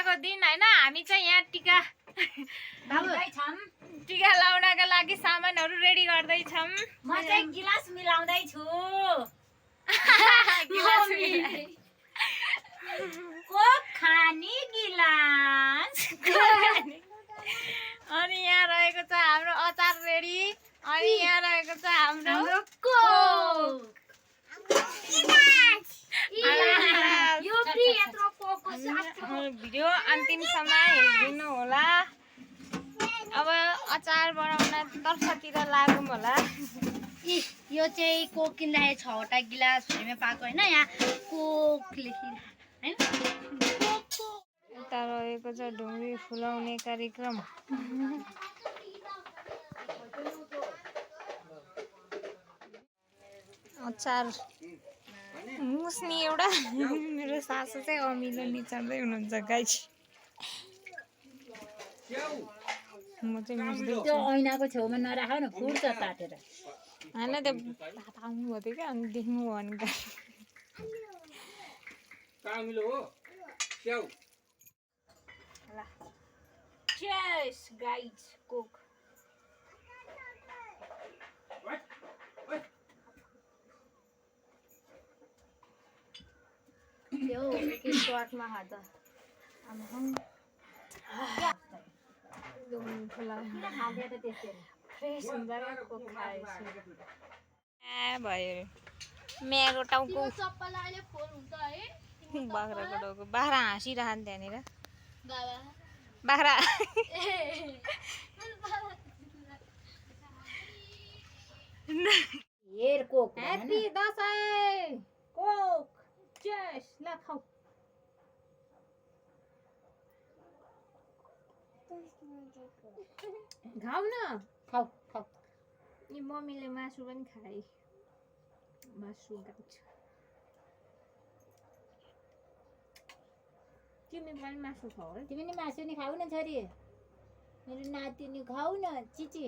दसैँको दिन हैन हामी चाहिँ यहाँ टिका टिका लाउनका लागि सामानहरू रेडी गर्दै छौं। म चाहिँ गिलास मिलाउँदै छु। कोक खानी गिलास। अनि यहाँ रहेको छ हाम्रो अचार रेडी। अनि यहाँ रहेको छ हाम्रो कोक। यो फ्री यत्रो कोकको भिडियो अन्तिमसम्म हेरिदिनु होला। अब अचार बनाउन तर्फतिर लागौँ होला। यो चाहिँ कोक किन्दाखेरि 6वटा गिलास फ्रीमा पाएको हैन। यहाँ कोक लेखिरहेको हैन। यता रहेको छ ढुङ्ग्री फुलाउने कार्यक्रम। अचार मुस्नी एउटा मेरो सासू चाहिँ अमिलो निचार्दै हुनुहुन्छ गाइस। म चाहिँ मुस्दैछु। त्यो ऐनाको छेउमा नराख न, फुट्छ तातेर। हैन त्यो भात आउनु भयो थियो क्या अनि देख्नु भयो भने कामिलो हो स्याउ। ल चेयर्स गाइस कोक। यो के स्वादमा हात फ्रेस हुन्छ क्या कोक खाएपछि। भयो मेरो टाउको बाख्राको टाउको बाख्रा हाँसिरहन् त्यहाँनिर बाख्रा। हेर Coke happy Dashain Coke chairs. ल खाऊ। खाऊ न। खाऊ खाऊ। नि मम्मीले मासु पनि खाए। मासु गाउँछ। तिमी पनि मासु खाऊ है। तिमी नि मासु नि खाऊ न छोरी। मेरो नाति नि खाऊ न चिची।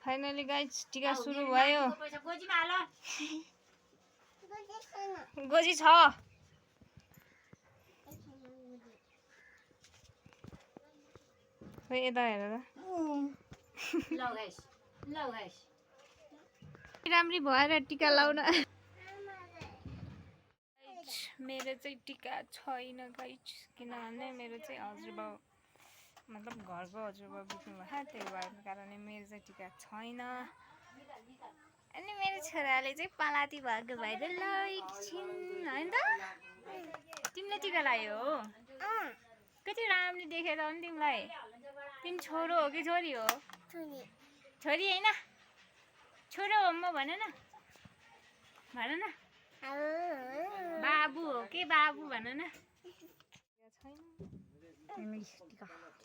फाइनली गाइस टिका सुरु भयो। गोजी छ। खै यता हेर त। राम्री भएर टिका लाउन। मेरो चाहिँ टिका छैन गाइस, किनभने मेरो चाहिँ हजुरबाउ मतलब घरको हजुरबाउ बित्नु भयो। त्यही भएको कारणले मेरो चाहिँ टिका छैन। अनि मेरो छोराले चाहिँ पालाती भएको भएर लैछिन् होइन त। तिमीले टिका लायो हो? कति राम्ररी देखेर हो नि तिमीलाई। तिमी छोरो हो कि छोरी हो? छोरी होइन छोरो हो म भन न। भन न बाबु हो कि बाबु भन न।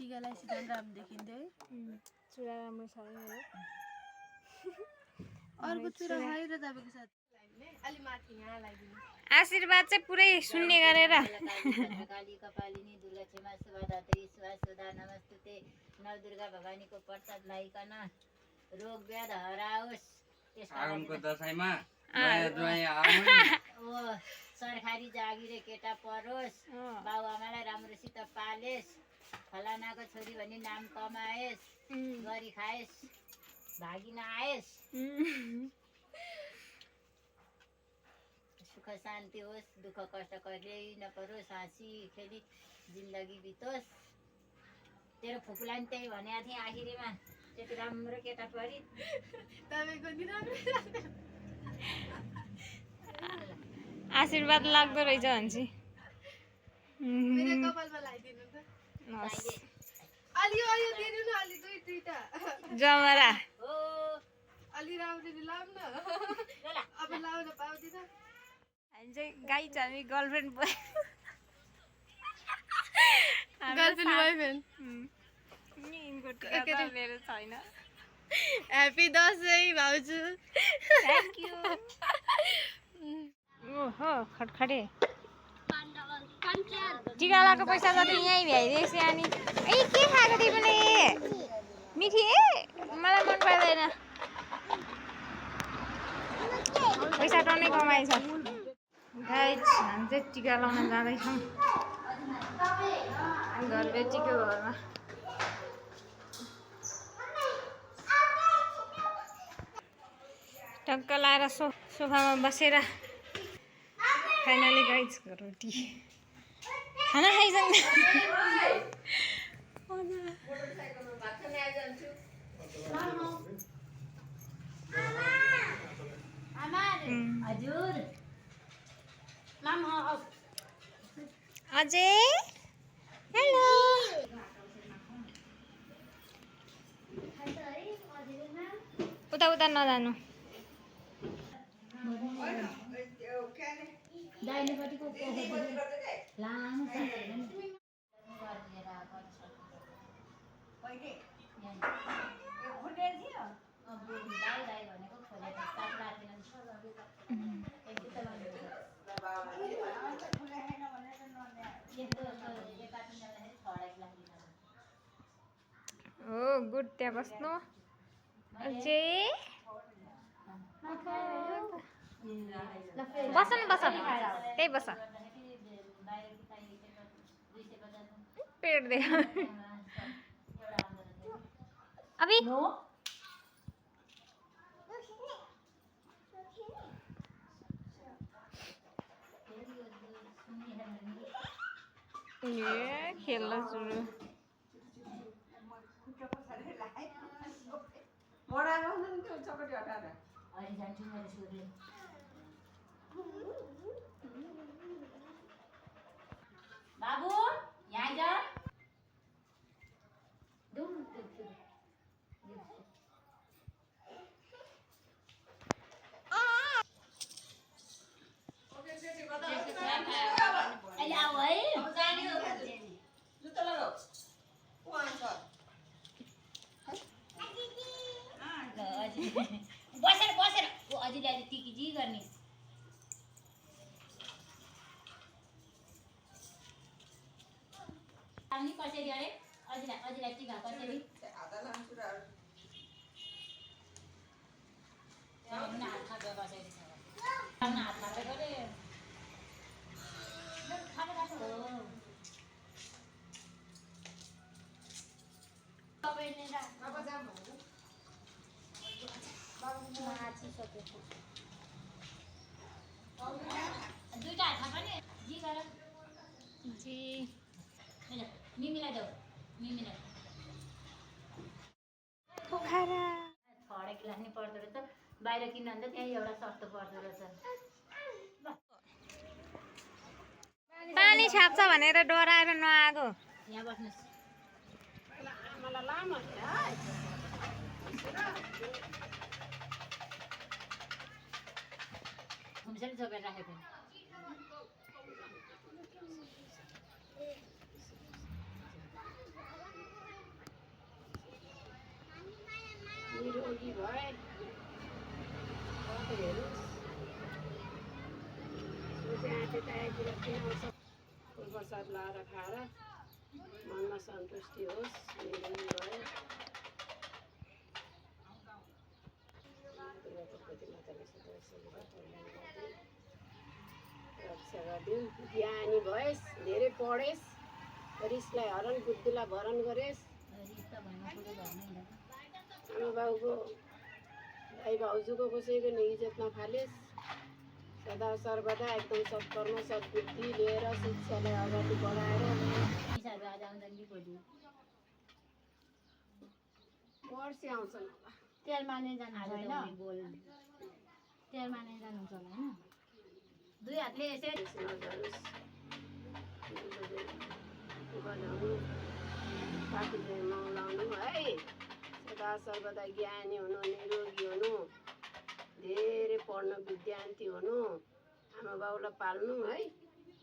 टिकालाई सिधै राम्रो देखिन्थ्यो है। चुरा राम्रो छ मेरो। अर्को चुरा खाइ र तपाईको साथ अलि माथि यहाँ लगाइदिनु। आशीर्वाद चाहिँ पुरै सुन्ने गरेर। काली कपालिनी दुर्गा क्षमा सुभादात्री सुधा नमस्तुते। नव दुर्गा भवानीको प्रसाद लाइकन रोग व्याध हराओस्। आगमको दसैँमा नयाँ ज्वाइँ आउनु। सरकारी जागिरे केटा परोस्। बाउ आमालाई राम्रोसित पालेस्। फलानाको छोरी भनी नाम कमाएस्। गरी खाएस् भागी नआएस्। सुख शान्ति होस्। दुःख कष्ट कहिल्यै नपरोस्। हाँसी खेली जिन्दगी बितोस्। तेरो फुपूलाई पनि त्यही भनेको थिएँ आखिरीमा। त्यति राम्रो केटा परि तपाईँको नि राम्रो। आशीर्वाद लाग्दो रहेछ भन्छ। मेरो कपालमा लगाइदिनु त। अलि अलि दिनु न, अलि दुईटा जमरा हो। अलि राम्ररी लाउँ न। अब लाउन पाउँदिन। हामी चाहिँ गाई छ। हामी गर्लफ्रेन्ड बोयफ्रेन्ड। मेरो छैन। ह्यापी दसैँ भाउजू। Thank you. ओहो खटखटे। टिका लगाएको पैसा जति यहीँ भ्याइदिएछ अनि ए के खाएको तिमीले मिठी मलाई मन पर्दैन पैसा टन्नै कमाएछ गाइज हामी चाहिँ टिका लगाउन जाँदैछौँ घर बेटीको घरमा टक्क लाएर सोफामा बसेर फाइनली गाइज रोटी खाना खाइजाउँ हजुर अझै हेलो उता उता नजानु दाहिनेपट्टिको लामो हो गुड त्यहाँ बस्नु अझै बस न बस त्यही बस पेट दे अभी ये खेल्न सुरु बाबु यहाँ जा अहिले आऊ है बसेर बसेर अझै अहिले टिकी गर्ने अनि कसरी अरे अझैलाई टिका कसरी हातमा गरे दुईटा हातमा पनि जी गर जी मिमीलाई देऊ मिमीलाई पोखरा छडा गिलास नि पर्दो रहेछ बाहिर किन्न भने त त्यही एउटा सस्तो पर्दो रहेछ पानी छाप्छ भनेर डराएर नआएको यहाँ बस्नुहोस् हुन्छ नि छोपेर राखेको निरोगी भए प्रसाद लाएर खाएर मनमा सन्तुष्टि होस् निरोगी भए रक्षा गरिदिउँ ज्ञानी भएस् धेरै पढेस् रिसलाई हरण बुद्धिलाई भरण गरेस् आमा बाउको भाइ भाउजूको कसैको नि इज्जत नफालेस् सदा सर्वदा एकदम सत्कर्म सद्बुद्धि लिएर शिक्षालाई अगाडि बढाएर पर्सि आउँछन् होला तेल माने जानुहुन्छ होइन तेल माने जानुहुन्छ होला होइन दुई हातले यसरी नजानुहोस् बनाउनु पाखुले मौलाउनु है सदा सर्वदा ज्ञानी हुनु निरोगी हुनु धेरै पढ्नु विद्यार्थी हुनु आमा बाउलाई पाल्नु है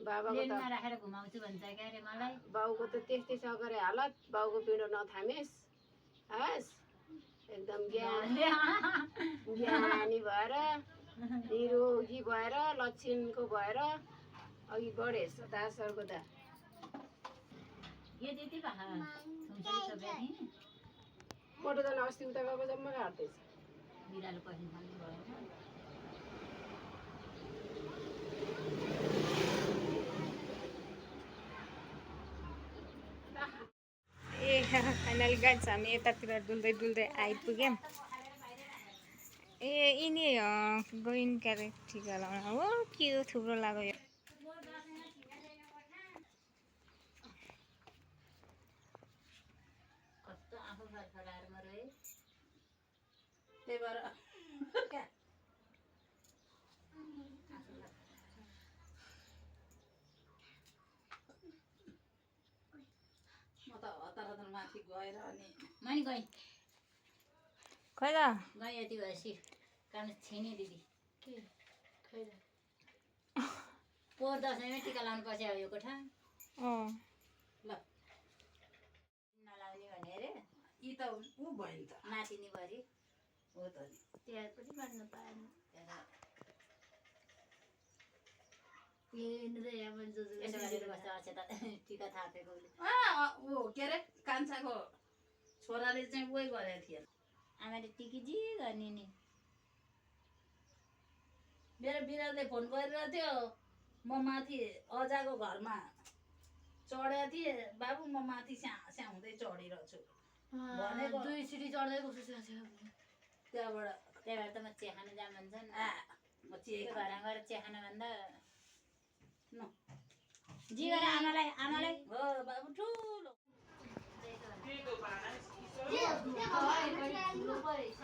बाबाको प्लेनमा त राखेर घुमाउँछु भन्छ क्या अरे मलाई बाउको त त्यस्तै छ गरे हालत बाउको पिँडो नथामेस् हस् एकदम ज्ञानी भएर निरोगी भएर लक्षणको भएर अघि बढे सदा सर्वदा ये देती भा थुम्सली सबै थिए मोटो त अस्ति उता गएको जम्मा काट्दैछ बिरालो पस्नु थाल्नु भयो ए फाइनली गाइस हामी यतातिर डुल्दै डुल्दै आइपुग्यौँ ए यिनी गइन् क्यारे टिका लाउन हो के थुप्रो लाग्यो कस्तो आफू फरफराएर मरो है त्यही भएर म त हतार हतार माथि गएर अनि मैले गएँ खै त गएँ यति भएपछि कारण छिने दिदी पोहोर दसैँमै टिका लाउनु पर्छ अब यो कोठा अँ ल नलाउने भने अरे यी त ऊ भयो नि त नातिनी भरि हो त नि तिहार पनि गर्नु पाएन यसो गरेर बस्छ अझै त टिका थापेको उसले ऊ के अरे कान्छाको छोराले चाहिँ उही गरेको थिएन आमाले टिकी जी गर्ने नि मेरो बिरालोले फोन गरिरहेको थियो म माथि अजाको घरमा चढेको थिएँ बाबु म माथि स्याउँदै चढिरहेको छु भनेको दुई सिटी चढ्दै कस्तो त्यहाँबाट त्यही भएर त म चिया खानु जाम भन्छन् म चिया त्यो घरमा गएर चिया खानु भन्दा न जी गर आमालाई हो बाबु ठुलो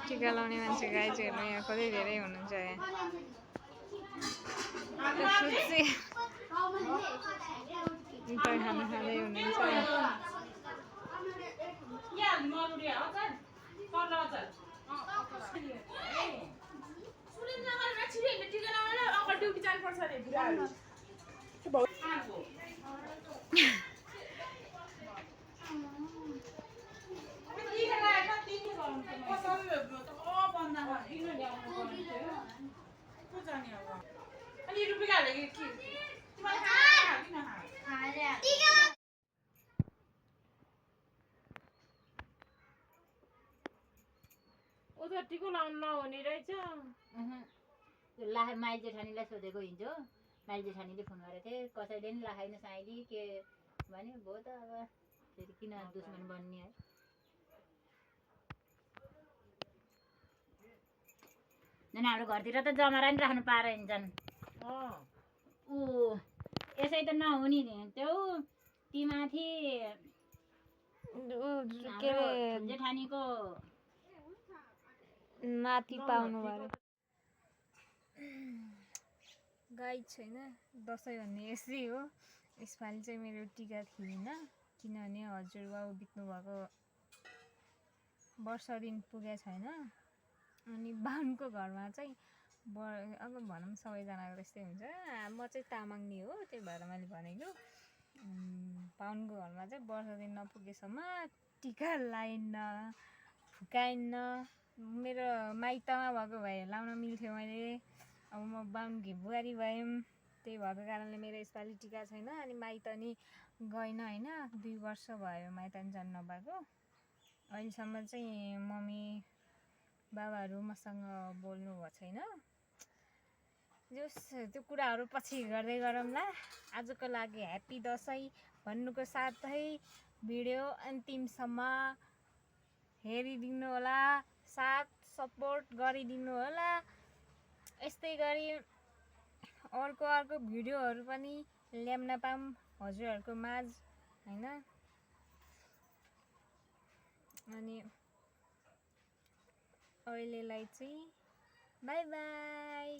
टिका लाउने मान्छे गाइजहरू यहाँ कतै धेरै हुनुहुन्छ यहाँ सुत्से मिठाई खाना खाँदै हुनुहुन्छ उता टिको लाउनु नहुने रहेछ त्यो माइल जेठानीलाई सोधेको हिजो माइल जेठानीले फोन गरेको थिएँ कसैले नि लाखाइनु साइली के भन्यो भयो त अब फेरि किन दुश्मन बन्ने है झन् हाम्रो घरतिर त जमरा नि राख्नु पाएर हिँड्छन् ऊ यसै त नहुने नि त्यो ती माथि के अरे जेठानीको माथि पाउनु अरे गाई छैन दसैँ भन्ने यसै हो यसपालि चाहिँ मेरो टिका थिएन किनभने हजुरबाउ बित्नुभएको वर्ष दिन पुगेको छैन अनि बाहुनको घरमा चाहिँ अब भनौँ सबैजनाको त्यस्तै हुन्छ म चाहिँ तामाङनी हो त्यही भएर मैले भनेको बाहुनको घरमा चाहिँ वर्ष दिन नपुगेसम्म टिका लाइन्न फुकाइन्न मेरो माइतमा भएको भए लाउन मिल्थ्यो मैले अब म बाहुनकी बुहारी भयौँ त्यही भएको कारणले मेरो यसपालि टिका छैन अनि माइत नि गएन होइन 2 वर्ष भयो माइत नि जानु नपाएको अहिलेसम्म चाहिँ मम्मी बाबाहरू मसँग बोल्नु भएको छैन जस त्यो कुराहरू पछि गर्दै गरौँला आजको लागि ह्याप्पी दसैँ भन्नुको साथै भिडियो अन्तिमसम्म हेरिदिनु होला साथ सपोर्ट गरिदिनु होला यस्तै गरी अर्को भिडियोहरू पनि ल्याउन पाऊँ हजुरहरूको माझ हैन अनि अहिलेलाई चाहिँ बाई बाई।